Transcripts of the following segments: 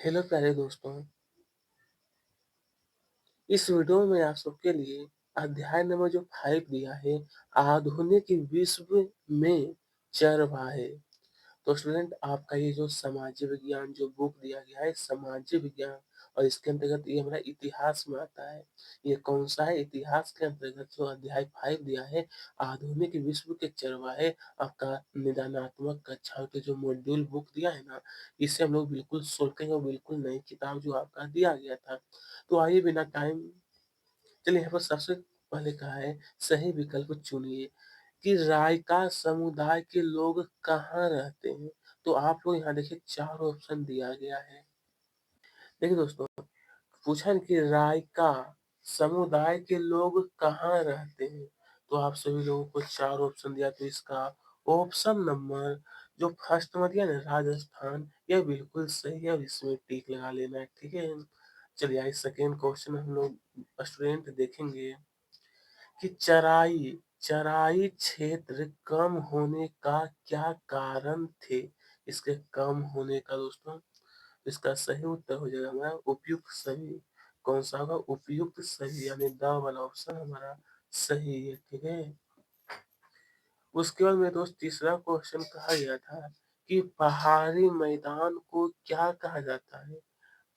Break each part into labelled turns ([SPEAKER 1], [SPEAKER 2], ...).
[SPEAKER 1] Hello प्यारे दोस्तों, इस वीडियो में आप सबके लिए अध्याय नंबर जो 5 दिया है, आधुनिक विश्व में चरवाहे। तो स्टूडेंट आपका ये जो समाज विज्ञान जो बुक दिया गया है समाज विज्ञान और इसके अंतर्गत ये हमारा इतिहास में आता है। ये कौन सा है? इतिहास के अंतर्गत जो अध्याय 5 दिया है आधुनिक विश्व के चरवाहे। आपका निदानात्मक कक्षाओं के जो मॉड्यूल बुक दिया है ना, इसे हम लोग बिल्कुल सोल्व करेंगे और बिल्कुल नई किताब जो आपका दिया गया था। तो आइए बिना टाइम, चलिए यहाँ पर सबसे पहले कहा है सही विकल्प चुनिए कि रायका समुदाय के लोग कहाँ रहते हैं। तो आप लोग यहाँ देखिए 4 ऑप्शन दिया गया है। देखिए दोस्तों, पूछा है कि रायका समुदाय के लोग कहाँ रहते हैं। तो आप सभी लोगों को 4 ऑप्शन दिया, तो इसका ऑप्शन नंबर जो फर्स्ट में दिया ना राजस्थान, यह बिल्कुल सही है और इसमें टिक लगा लेना है, ठीक है। चलिए आइए सेकेंड क्वेश्चन हम लोग स्टूडेंट देखेंगे कि चराई चराई क्षेत्र कम होने का क्या कारण थे। इसके कम होने का दोस्तों, इसका सही उत्तर हो जाएगा हमारा उपयुक्त सही। कौन सा होगा? उपयुक्त सही, यानी द वाला ऑप्शन हमारा सही है, ठीक है। उसके बाद में दोस्त तीसरा क्वेश्चन कहा गया था कि पहाड़ी मैदान को क्या कहा जाता है।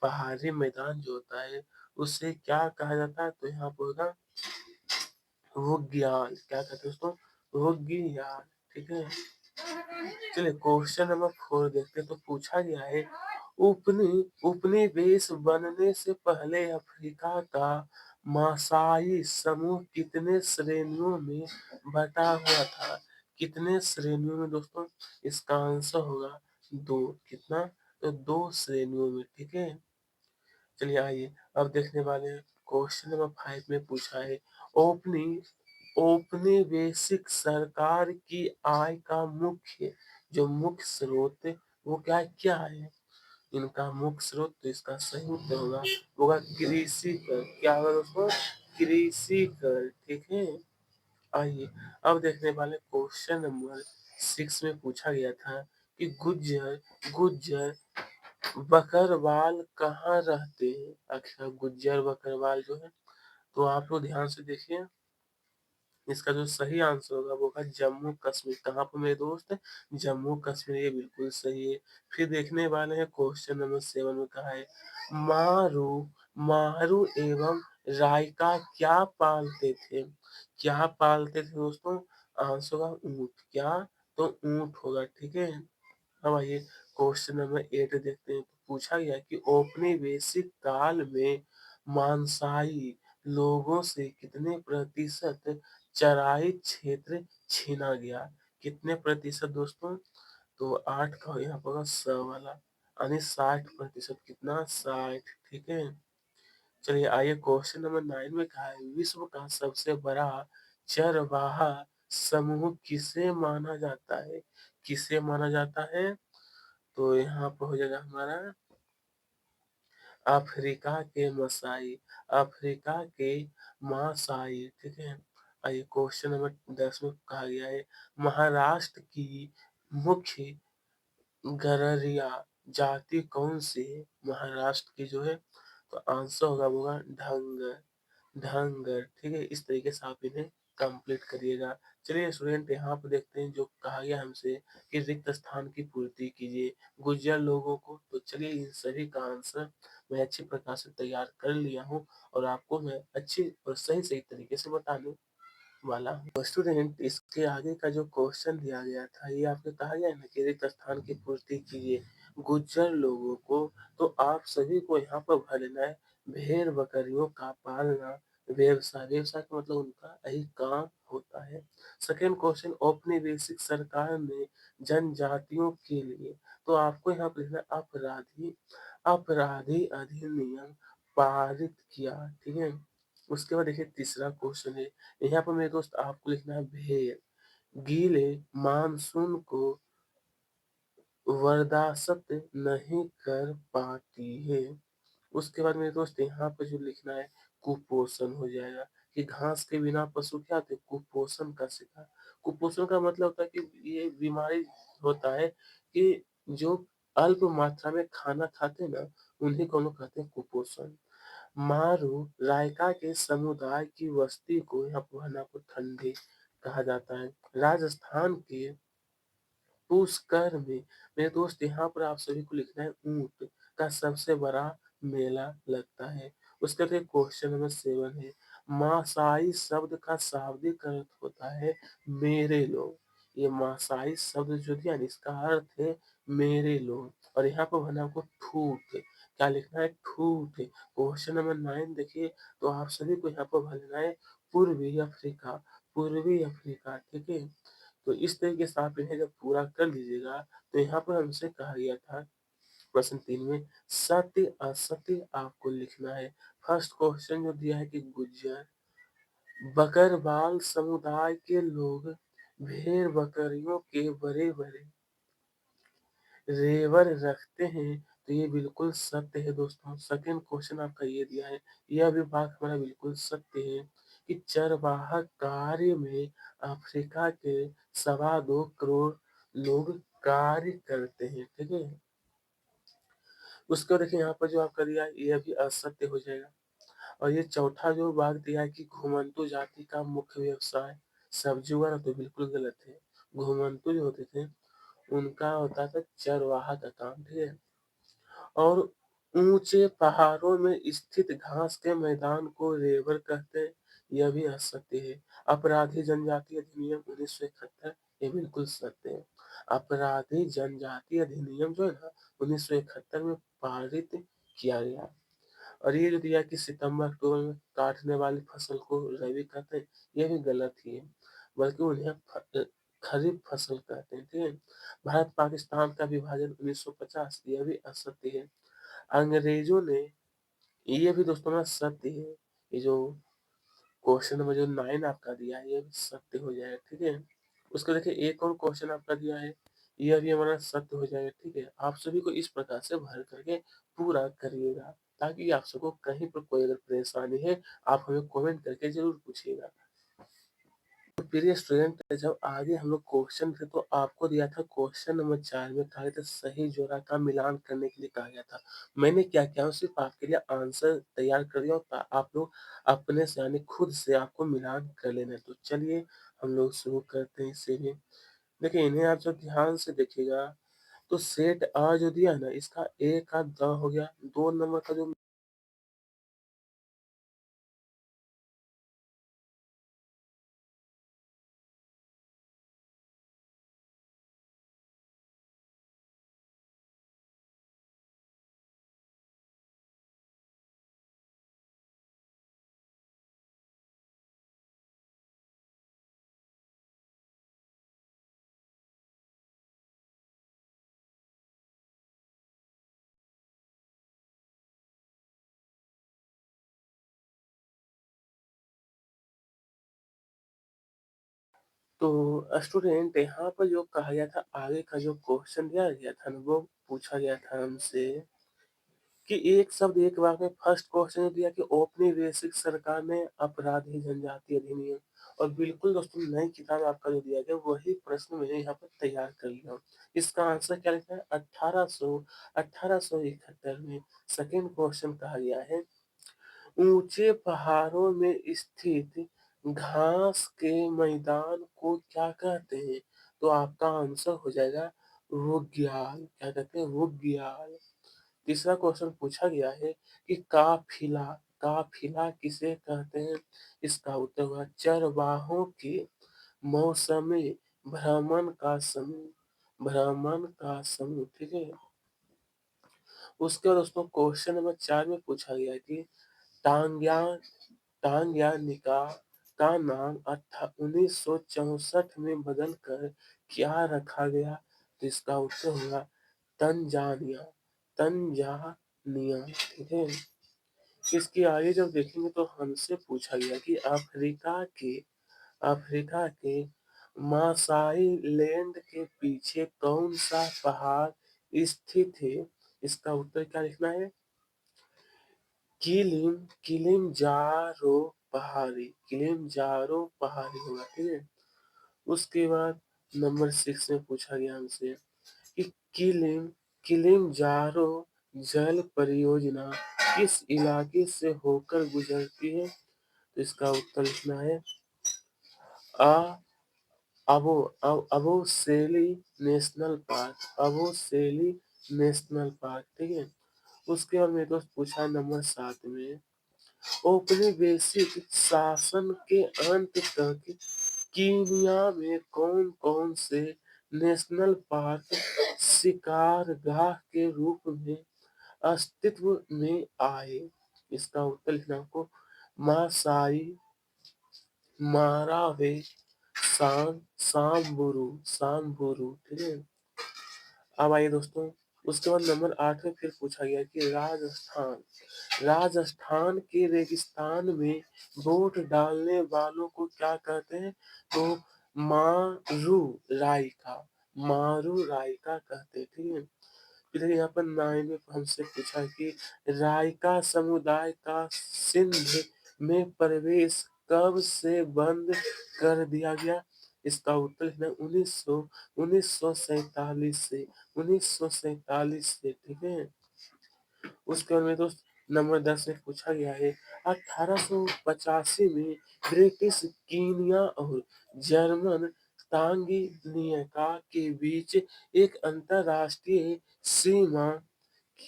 [SPEAKER 1] पहाड़ी मैदान जो होता है उसे क्या कहा जाता है, तो यहाँ पर होगा रुग्याल। क्या कहते हैं उसको? रुग्याल, ठीक है। चलिए क्वेश्चन नंबर 4 देखते हैं। तो पूछा गया है उपनि उपनिवेश बनने से पहले अफ्रीका का मासाई समूह कितने श्रेणियों में बटा हुआ था। कितने श्रेणियों में दोस्तों? इसका आंसर होगा 2। कितना? तो 2 श्रेणियों में, ठीक है। चलिए आइए अब देखने वाले हैं क्वेश्चन नंबर 5 में पूछा है ओपनी औपनिवेशिक सरकार की आय का मुख्य जो मुख्य स्रोत वो क्या है। इनका मुख्य स्रोत, तो इसका सही उत्तर होगा कृषि कर। क्या होगा दोस्तों? कृषि कर, ठीक है। आइए अब देखने वाले क्वेश्चन नंबर 6 में पूछा गया था कि गुज्जर गुज्जर बकरवाल कहाँ रहते हैं। अच्छा, गुज्जर बकरवाल जो है, तो आप लोग ध्यान से देखिए। इसका जो सही आंसर होगा वो होगा जम्मू कश्मीर। कहाँ पर मेरे दोस्त? जम्मू कश्मीर, ये बिल्कुल सही है। फिर देखने वाले हैं क्वेश्चन नंबर 7 में कहा है मारू मारू एवं रायका क्या पालते थे। क्या पालते थे दोस्तों? आंसर होगा ऊँट। क्या? तो ऊँट होगा, ठीक है। अब आइए क्वेश्चन नंबर 8 देखते हैं। तो पूछा गया कि औपनिवेशिक काल में मानसाई लोगों से कितने प्रतिशत चराई क्षेत्र छीना गया। कितने प्रतिशत दोस्तों? तो 8 का यहाँ पर होगा स वाला, यानी 60%। कितना? 60, ठीक है। चलिए आइए क्वेश्चन नंबर 9 में कहा है विश्व का सबसे बड़ा चरवाहा समूह किसे माना जाता है। किसे माना जाता है? तो यहाँ पर हो जाएगा हमारा अफ्रीका के मसाई। अफ्रीका के मासाई, ठीक है। आइए क्वेश्चन नंबर 10 में कहा गया है महाराष्ट्र की मुख्य गररिया जाति कौन सी है। महाराष्ट्र की जो है, तो आंसर होगा ढंगर। ढंगर, ठीक है। इस तरीके से आप इन्हें कंप्लीट करिएगा। चलिए स्टूडेंट यहाँ पर देखते हैं जो कहा गया हमसे कि रिक्त स्थान की पूर्ति कीजिए गुर्जर लोगों को। तो चलिए इन सभी का आंसर मैं अच्छी प्रकार से तैयार कर लिया हूँ और आपको मैं अच्छी और सही सही तरीके से बताने वाला हूँ। तो स्टूडेंट इसके आगे का जो क्वेश्चन दिया गया था, ये आपको कहा गया है ना कि रिक्त स्थान की पूर्ति कीजिए गुज्जर लोगों को। तो आप सभी को यहाँ पर भर लेना है भेड़ बकरियों का पालना व्यवसाय। व्यवसाय का मतलब उनका यही काम होता है। सेकेंड क्वेश्चन औपनिवेशिक सरकार ने जनजातियों के लिए, तो आपको यहाँ पर लिखना अपराधी अपराधी अधिनियम पारित किया, ठीक है। उसके बाद देखिए तीसरा क्वेश्चन है, यहाँ पर मेरे दोस्त आपको लिखना है भेड़ गीले मानसून को बर्दाश्त नहीं कर पाती है। उसके बाद मेरे दोस्त यहाँ पर जो लिखना है कुपोषण हो जाएगा कि घास के बिना पशु क्या होते हैं? कुपोषण का शिकार। कुपोषण का मतलब होता है कि ये बीमारी होता है कि जो अल्प मात्रा में खाना खाते ना, उन्हीं को हम लोग कहते हैं कुपोषण। मारू रायका के समुदाय की बस्ती को यहाँ पर को ठंडी कहा जाता है। राजस्थान के पुष्कर में मेरे दोस्त यहाँ पर आप सभी को लिखना है ऊंट का सबसे बड़ा मेला लगता है। उसका फिर क्वेश्चन नंबर 7 है। मासाई शब्द का शाब्दिक अर्थ होता है मेरे लोग। ये मासाई शब्द जो दिया ना, इसका अर्थ है मेरे लोग। और यहाँ पर बना आपको ठूठ, क्या लिखना है? ठूठ। क्वेश्चन नंबर 9 देखिए, तो आप सभी को यहाँ पर भरना है पूर्वी अफ्रीका। पूर्वी अफ्रीका, ठीक है। तो इस तरीके से आप इन्हें जब पूरा कर लीजिएगा, तो यहाँ पर हमसे कहा गया था प्रश्न 3 में सत्य असत्य आपको लिखना है। फर्स्ट क्वेश्चन जो दिया है कि गुज्जर बकरवाल समुदाय के लोग भेड़ बकरियों के बड़े बड़े रेवर रखते हैं, तो ये बिल्कुल सत्य है दोस्तों। सेकंड क्वेश्चन आपका ये दिया है, यह भी बात हमारा बिल्कुल सत्य है कि चरवाहा कार्य में अफ्रीका के 2.25 करोड़ लोग कार्य करते हैं, ठीक है। उसके बाद देखिए यहाँ पर जो आपका दिया है, ये भी असत्य हो जाएगा। और ये चौथा जो भाग दिया है कि घुमंतु जाति का मुख्य व्यवसाय सब्जी उगाना, तो बिल्कुल गलत है। घुमंतु जो होते थे, उनका होता था चरवाहा का काम, ठीक है। और ऊंचे पहाड़ों में स्थित घास के मैदान को रेवर कहते हैं, यह भी असत्य है। अपराधी जनजाति अधिनियम 1971, ये बिल्कुल सत्य है। अपराधी जनजाति अधिनियम जो है ना, 1971 में पारित किया गया। और ये जो दिया कि सितंबर अक्टूबर में काटने वाली फसल को रबी कहते हैं, ये भी गलत ही है, बल्कि उन्हें खरीफ फसल कहते हैं, ठीक है। भारत पाकिस्तान का विभाजन 1950, यह भी असत्य है। अंग्रेजों ने, ये भी दोस्तों ना सत्य है। ये जो क्वेश्चन नंबर जो 9 आपका दिया है, ये भी सत्य हो जाएगा, ठीक है। उसका देखिए एक और क्वेश्चन आपका दिया है, यह भी हमारा सत्य हो जाएगा, ठीक है। आप सभी को इस प्रकार से भर करके पूरा करिएगा, ताकि आप सबको कहीं पर कोई अगर परेशानी है, आप हमें कमेंट करके जरूर पूछिएगा। तो प्रिय स्टूडेंट, जब आगे हम लोग क्वेश्चन थे, तो आपको दिया था क्वेश्चन नंबर 4 में कहा गया था सही जोड़ा का मिलान करने के लिए कहा गया था। मैंने क्या किया, सिर्फ आपके लिए आंसर तैयार कर दिया, और आप लोग अपने से यानी खुद से आपको मिलान कर लेना है। तो चलिए हम लोग शुरू करते हैं इसे भी। देखिए इन्हें आप जब ध्यान से देखिएगा, तो सेट आ जो दिया है ना, इसका ए का द हो गया, 2 नंबर का जो तो स्टूडेंट यहाँ पर जो कहा गया था, आगे का जो क्वेश्चन दिया गया था ना, वो पूछा गया था हमसे कि एक शब्द एक वाक्य में। फर्स्ट क्वेश्चन दिया कि औपनिवेशिक सरकार ने अपराधी जनजाति अधिनियम। और बिल्कुल दोस्तों नई किताब आपका जो दिया गया, वही प्रश्न मैंने यहाँ पर तैयार कर लिया हूँ। इसका आंसर क्या लिखा है? 1871 में सेकेंड क्वेश्चन कहा गया है, ऊंचे पहाड़ों में स्थित घास के मैदान को क्या कहते हैं? तो आपका आंसर हो जाएगा रुग्याल। क्या कहते हैं? रुग्याल। तीसरा क्वेश्चन पूछा गया है कि काफिला, काफिला किसे कहते हैं? इसका उत्तर होगा चरवाहों के मौसमी भ्रमण का समूह, भ्रमण का समूह, ठीक है। उसके बाद दोस्तों क्वेश्चन नंबर 4 में पूछा गया कि टांग्या टांग्यानिका का नाम 1964 में बदलकर क्या रखा गया? तो इसका उत्तर होगा तंजानिया, तंजानिया, ठीक है। इसके आगे जब देखेंगे, तो हमसे पूछा गया कि अफ्रीका के मासाई लैंड के पीछे कौन सा पहाड़ स्थित है? इसका उत्तर क्या लिखना है? किलिमंजारो पहाड़ी, किलिमंजारो पहाड़ी होगा, ठीक है। उसके बाद नंबर 6 में पूछा गया हमसे कि किलिम किलिमंजारो जल परियोजना किस इलाके से होकर गुजरती है? तो इसका उत्तर लिखना है आ अबो अबोसेली नेशनल पार्क, अबोसेली नेशनल पार्क, ठीक है। उसके बाद मेरे दोस्त पूछा नंबर 7 में, औपनिवेशिक शासन के अंत तक कीनिया में कौन कौन से नेशनल पार्क शिकारगाह के रूप में अस्तित्व में आए? इसका उत्तर लिखना आपको मासाई मारावे सांबुरु, ठीक है। अब आइए दोस्तों, उसके बाद नंबर 8 में फिर पूछा गया कि राजस्थान के रेगिस्तान में वोट डालने वालों को क्या कहते हैं? तो मारू रायका कहते हैं, ठीक है। फिर यहाँ पर 9 में हमसे पूछा कि रायका समुदाय का सिंध में प्रवेश कब से बंद कर दिया गया? इसका उत्तर है 1947 से, ठीक है। उसके बाद में दोस्त नंबर 10 में पूछा गया है 1885 में ब्रिटिश कीनिया और जर्मन तांगेनिका के बीच एक अंतरराष्ट्रीय सीमा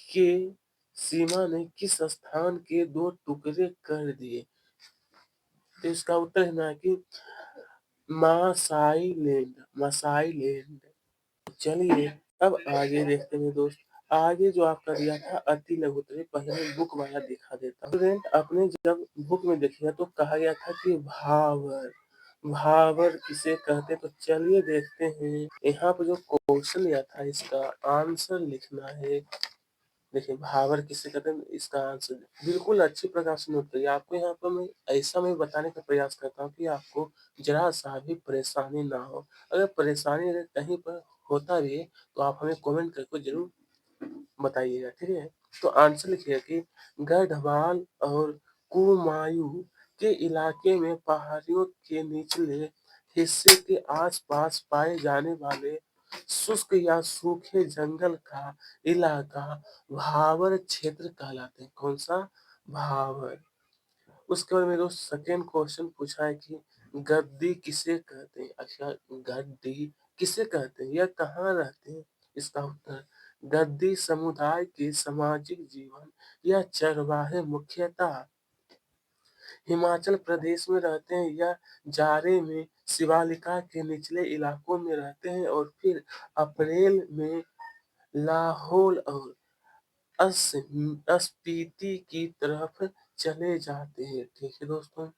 [SPEAKER 1] के सीमा ने किस स्थान के दो टुकड़े कर दिए? तो इसका उत्तर है ना कि मासाई लैंड। चलिए अब आगे देखते हैं दोस्त। आगे जो आपका दिया था अति लघुत्तम, पहले बुक वाला दिखा देता हूँ। स्टूडेंट आपने जब बुक में देखिए तो कहा गया था कि भावर, भावर किसे कहते हैं? तो चलिए देखते हैं। यहाँ पर जो क्वेश्चन दिया था इसका आंसर लिखना है। देखिए भावर किसे कहते हैं, इसका आंसर बिल्कुल अच्छी प्रकार से नोट करिए। आपको यहाँ पर मैं बताने का प्रयास करता हूँ कि आपको जरा सा भी परेशानी ना हो। अगर परेशानी अगर कहीं पर होता भी है तो आप हमें कमेंट करके जरूर बताइएगा, ठीक है। तो आंसर लिखिए कि गढ़वाल और कुमायूं के इलाके में पहाड़ियों के निचले हिस्से के आसपास पाए जाने वाले शुष्क या सूखे जंगल का इलाका भावर क्षेत्र कहलाते हैं। कौन सा? भावर। उसके बाद मेरे को सेकेंड क्वेश्चन पूछा है कि गद्दी किसे कहते हैं? अच्छा, गद्दी किसे कहते हैं या कहाँ रहते हैं? इसका उत्तर गद्दी समुदाय के सामाजिक जीवन या चरवाहे मुख्यतः हिमाचल प्रदेश में रहते हैं या जाड़े में शिवालिका के निचले इलाकों में रहते हैं और फिर अप्रैल में लाहौल और स्पीति की तरफ चले जाते हैं, ठीक है दोस्तों।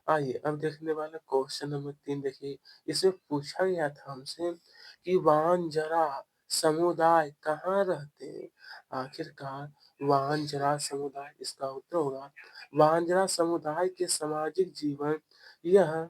[SPEAKER 1] आइए अब देखने वाला क्वेश्चन नंबर 3 देखिए। इसमें पूछा गया था हमसे कि वांजरा समुदाय कहाँ रहते हैं? आखिरकार वांजरा समुदाय, इसका उत्तर होगा वांजरा समुदाय के सामाजिक जीवन, यह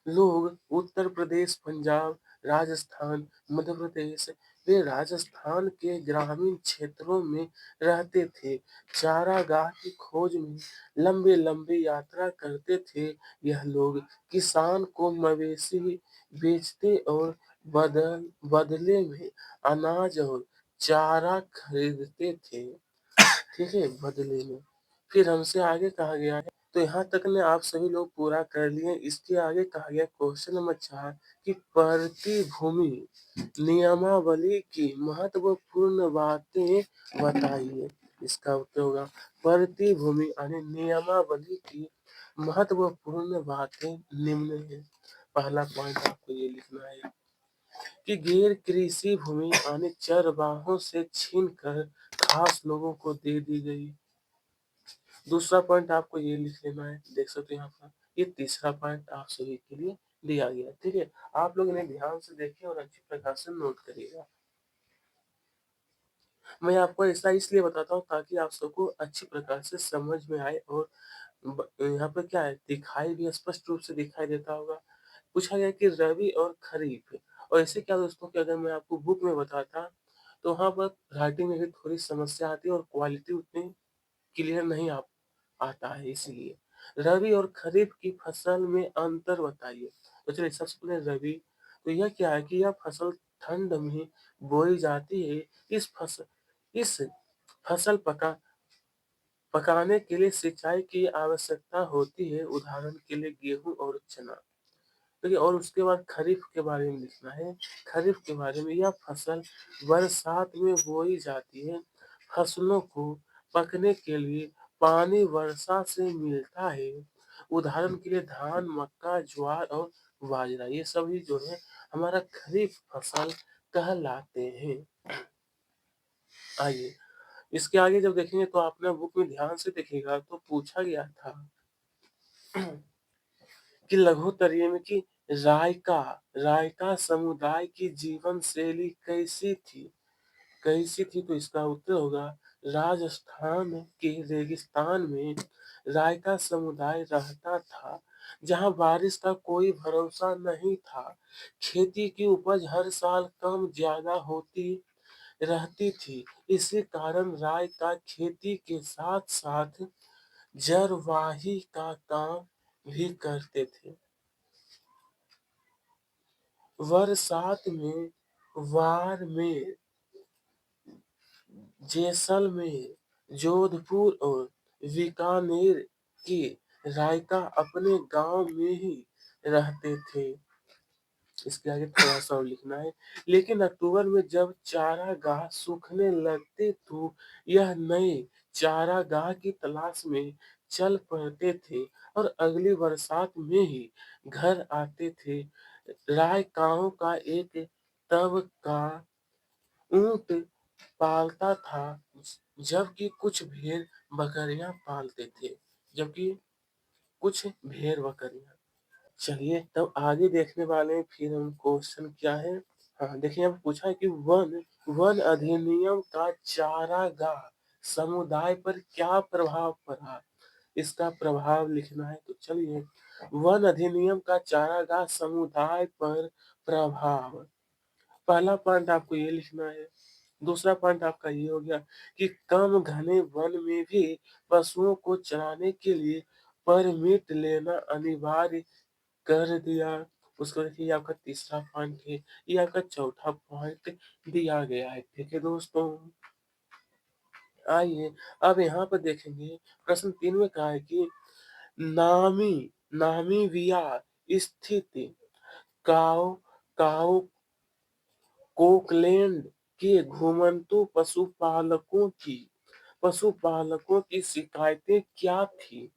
[SPEAKER 1] लोग उत्तर प्रदेश, पंजाब, राजस्थान, मध्य प्रदेश वे राजस्थान के ग्रामीण क्षेत्रों में रहते थे। चारागाह की खोज में लंबे लंबे यात्रा करते थे। यह लोग किसान को मवेशी बेचते और बदले में अनाज और चारा खरीदते थे, ठीक है, बदले में। फिर हमसे आगे कहा गया है, तो यहाँ तक ने आप सभी लोग पूरा कर लिए। इसके आगे कहा गया क्वेश्चन नंबर 4 कि प्रतिभूमि नियमावली की महत्वपूर्ण बातें बताइए। इसका उत्तर होगा प्रतिभूमि यानी नियमावली की महत्वपूर्ण बातें निम्न है। पहला पॉइंट आपको ये लिखना है कि गैर कृषि भूमि यानी चरवाहों से छीनकर खास लोगों को दे दी गई। दूसरा पॉइंट आपको ये लिख लेना है, देख सकते हैं यहाँ पर। ये तीसरा पॉइंट आप सभी के लिए दिया गया, ठीक है। आप लोग इन्हें ध्यान से देखिए और अच्छी प्रकार से नोट करिएगा। मैं आपको ऐसा इसलिए बताता हूँ ताकि आप सबको अच्छी प्रकार से समझ में आए और यहाँ पर क्या है, दिखाई भी स्पष्ट रूप से दिखाई देता होगा। पूछा गया कि रबी और खरीफ, और ऐसे क्या दोस्तों कि अगर मैं आपको बुक में बताता तो वहाँ पर राइटिंग में भी थोड़ी समस्या आती है और क्वालिटी उतनी क्लियर नहीं आता है, इसलिए रबी और खरीफ की फसल में अंतर बताइए। तो चलिए सबसे पहले रबी, तो यह क्या है कि यह फसल ठंड में बोई जाती है। इस फसल इस फसल पकाने के लिए सिंचाई की आवश्यकता होती है, उदाहरण के लिए गेहूँ और चना। देखिए और उसके बाद खरीफ के बारे में लिखना है। खरीफ के बारे में यह फसल बरसात में बोई जाती है। फसलों को पकने के लिए पानी वर्षा से मिलता है। उदाहरण के लिए धान, मक्का, ज्वार और बाजरा ये सभी जो है हमारा खरीफ फसल कहलाते हैं। आइए इसके आगे जब देखेंगे तो आपने बुक में ध्यान से देखिएगा तो पूछा गया था कि लघुतरीय में कि रायका रायका समुदाय की जीवन शैली कैसी थी? कैसी थी तो इसका उत्तर होगा राजस्थान के रेगिस्तान में रायका समुदाय रहता था, जहां बारिश का कोई भरोसा नहीं था। खेती की उपज हर साल कम ज्यादा होती रहती थी। इसी कारण राय का खेती के साथ साथ जरवाही का काम भी करते थे। बरसात में बाड़मेर, जैसलमेर, जोधपुर और बीकानेर के रायका अपने गांव में ही रहते थे। इसके आगे थोड़ा सा और लिखना है। लेकिन अक्टूबर में जब चारागाह सूखने लगते तो यह नए चारागाह की तलाश में चल पड़ते थे और अगली बरसात में ही घर आते थे। रायकाओं का एक तबका ऊंट पालता था, जबकि कुछ भेड़ बकरियां पालते थे। जबकि कुछ भेड़ बकरियां। चलिए तब आगे देखने वाले हैं फिर हम क्वेश्चन क्या है। हाँ देखिए यहाँ पे पूछा है कि वन वन अधिनियम का चारागाह समुदाय पर क्या प्रभाव पड़ा? इसका प्रभाव लिखना है तो चलिए वन अधिनियम का चारागाह समुदाय पर प्रभाव। पहला पॉइंट आपको ये लिखना है। दूसरा पॉइंट आपका ये हो गया कि कम घने वन में भी पशुओं को चराने के लिए परमिट लेना अनिवार्य कर दिया। उसको देखिए ये आपका तीसरा पॉइंट है। ये आपका चौथा पॉइंट दिया गया है। ठीक है दोस्तों, आइए अब यहाँ पर देखेंगे प्रश्न 3 में कहा है कि नामी नामीबिया स्थित काओ काओ कोकलैंड के घुमंतू पशुपालकों की शिकायतें क्या थी?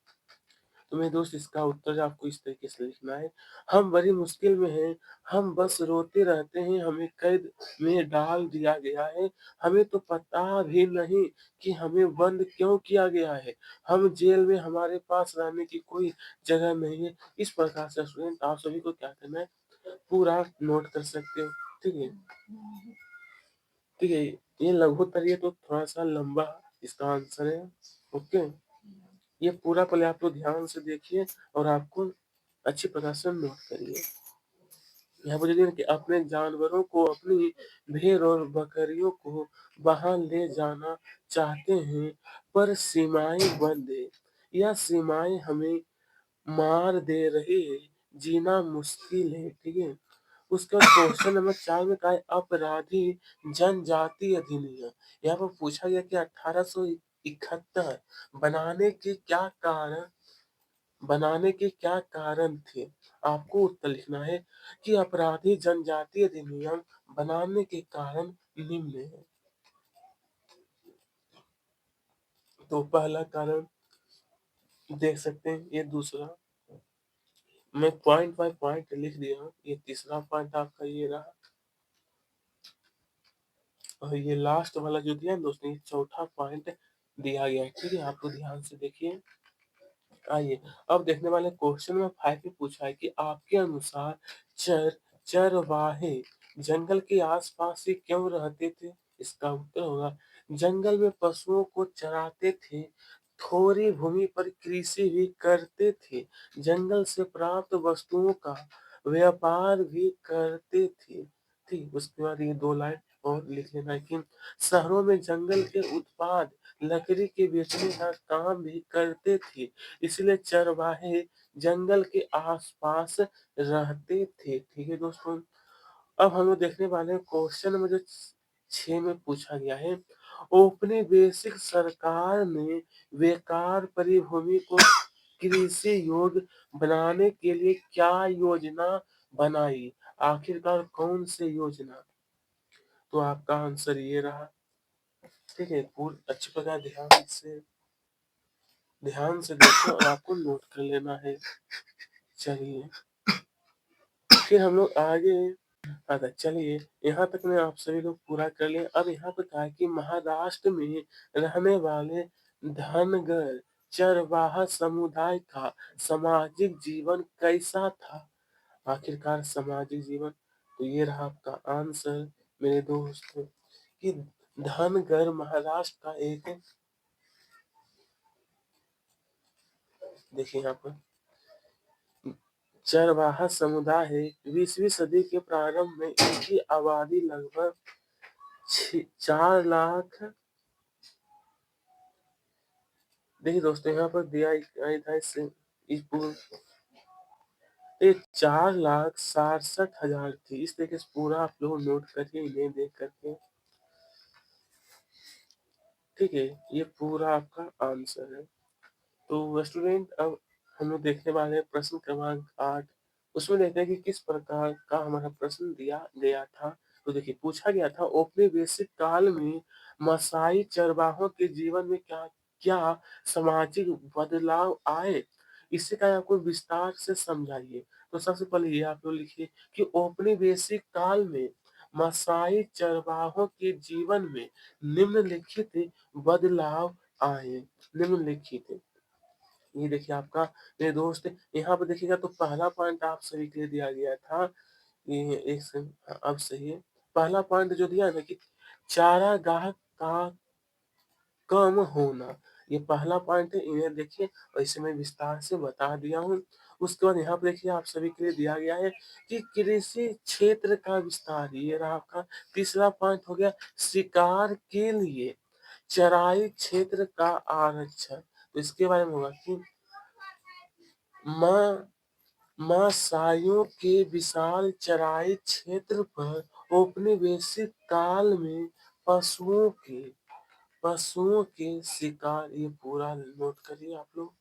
[SPEAKER 1] तो मेरे दोस्त इसका उत्तर आपको इस तरीके से लिखना है। हम बड़ी मुश्किल में हैं, हम बस रोते रहते हैं, हमें कैद में डाल दिया गया है, हमें तो पता भी नहीं कि हमें बंद क्यों किया गया है, हम जेल में, हमारे पास रहने की कोई जगह नहीं है। इस प्रकार से स्टूडेंट आप सभी को क्या करना है, पूरा नोट कर सकते हो। ठीक है, ठीक है, ये लघुत्तर ये तो थोड़ा सा लंबा इसका आंसर है। ओके, ये पूरा पहले आप लोग ध्यान से देखिए और आपको अच्छी प्रकार से नोट करिए। यहाँ पर देखिए कि अपने जानवरों को, अपनी भेड़ और बकरियों को बाहर ले जाना चाहते हैं, पर सीमाएं बंद है। यह सीमाएं हमें मार दे रही है, जीना मुश्किल है। ठीक है, उसके बाद क्वेश्चन नंबर 4 में कहा है अपराधी जनजाति अधिनियम। यहाँ पर पूछा गया कि 1871 बनाने के क्या कारण बनाने के क्या कारण थे? आपको उत्तर लिखना है कि अपराधी जनजाति अधिनियम बनाने के कारण निम्न है। तो पहला कारण देख सकते हैं, ये दूसरा मैं पॉइंट बाय पॉइंट लिख दिया हूँ। ये तीसरा पॉइंट आपका ये रहा और ये लास्ट वाला जो दिया है दोस्तों, ये चौथा पॉइंट दिया गया है। ठीक है, आपको ध्यान से देखिए। आइए अब देखने वाले क्वेश्चन में 5 में पूछा है कि आपके अनुसार चर चरवाहे जंगल के आसपास ही क्यों रहते थे? इसका उत्तर होगा जंगल में पशुओं को चराते थे, थोड़ी भूमि पर कृषि भी करते थे, जंगल से प्राप्त वस्तुओं का व्यापार भी करते थे। ठीक, उसके बाद ये 2 लाइन और लिख लेना है कि शहरों में जंगल के उत्पाद लकड़ी के बेचने का काम भी करते थे, इसलिए चरवाहे जंगल के आसपास रहते थे। ठीक है दोस्तों, अब हम लोग देखने वाले हैं क्वेश्चन नंबर जो 6 में पूछा गया है औपनिवेशिक सरकार ने बेकार परिभूमि को कृषि योग्य बनाने के लिए क्या योजना बनाई? आखिरकार कौन सी योजना? तो आपका आंसर ये रहा। ठीक है, पूरी अच्छी प्रकार ध्यान से देखो और आपको नोट कर लेना है। चलिए, फिर हम लोग आगे चलिए, यहाँ तक में आप सभी लोग पूरा कर लिए। अब यहाँ पे कहा है कि महाराष्ट्र में रहने वाले धनगर चरवाहा समुदाय का सामाजिक जीवन कैसा था? आखिरकार सामाजिक जीवन, तो ये रहा आपका आंसर मेरे दोस्त, कि धनगर महाराष्ट्र का एक, देखिए यहाँ पर चरवाहा समुदाय है। 20वीं सदी के प्रारंभ में इनकी आबादी लगभग 4 लाख, देखिए दोस्तों यहाँ पर दिया था इससे इस पूर्ण, ये 4,67,000 थी। इस तरीके से पूरा आप लोग नोट करिए इन्हें देख करके। ठीक है, ये पूरा आपका आंसर है। तो स्टूडेंट, अब हम लोग देखने वाले हैं प्रश्न क्रमांक 8। उसमें देखते हैं कि किस प्रकार का हमारा प्रश्न दिया गया था। तो देखिए, पूछा गया था औपनिवेशिक काल में मसाई चरवाहों के जीवन में क्या क्या सामाजिक बदलाव आए? इसे का आपको विस्तार से समझाइए। तो सबसे पहले ये आप लोग लिखिए कि औपनिवेशिक काल में मसाई चरवाहों के जीवन में निम्नलिखित बदलाव आए। निम्नलिखित, ये देखिए आपका मेरे दोस्त, यहाँ पे देखिएगा तो पहला पॉइंट आप सभी के लिए दिया गया था। ये एक सेकंड, अब सही है। पहला पॉइंट जो दिया है ना कि चारागाह का कम होना, ये पहला पॉइंट है। इन्हें देखिए और इसे मैं विस्तार से बता दिया हूँ। उसके बाद यहाँ पे देखिए आप सभी के लिए दिया गया है कि कृषि क्षेत्र का विस्तार, ये रहा आपका तीसरा पॉइंट हो गया। शिकार के लिए चराई क्षेत्र का आरक्षण, तो इसके बारे में होगा कि माँ मासाइयों के विशाल चराई क्षेत्र पर औपनिवेशिक काल में पशुओं के पशुओं के शिकार, ये पूरा नोट करिए आप लोग।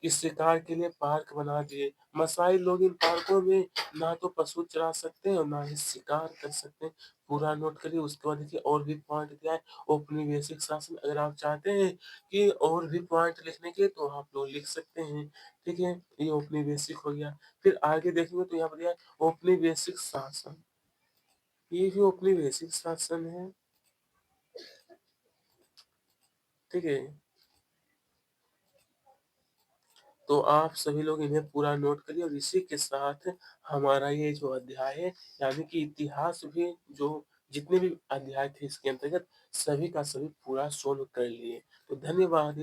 [SPEAKER 1] इस शिकार के लिए पार्क बना दिए। मसाई लोग इन पार्कों में ना तो पशु चरा सकते हैं और ना ही शिकार कर सकते हैं। पूरा नोट करिए। उसके बाद देखिए और भी पॉइंट दिया है औपनिवेशिक शासन। अगर आप चाहते हैं कि और भी पॉइंट लिखने के तो आप लोग लिख सकते हैं। ठीक है, ये औपनिवेशिक हो गया। फिर आगे देखेंगे तो यहाँ पर दिया है औपनिवेशिक शासन, ये भी औपनिवेशिक शासन है। ठीक है, तो आप सभी लोग इन्हें पूरा नोट करिए और इसी के साथ हमारा ये जो अध्याय है, यानी कि इतिहास भी, जो जितने भी अध्याय थे इसके अंतर्गत, सभी का सभी पूरा सोल्व कर लिए। तो धन्यवाद।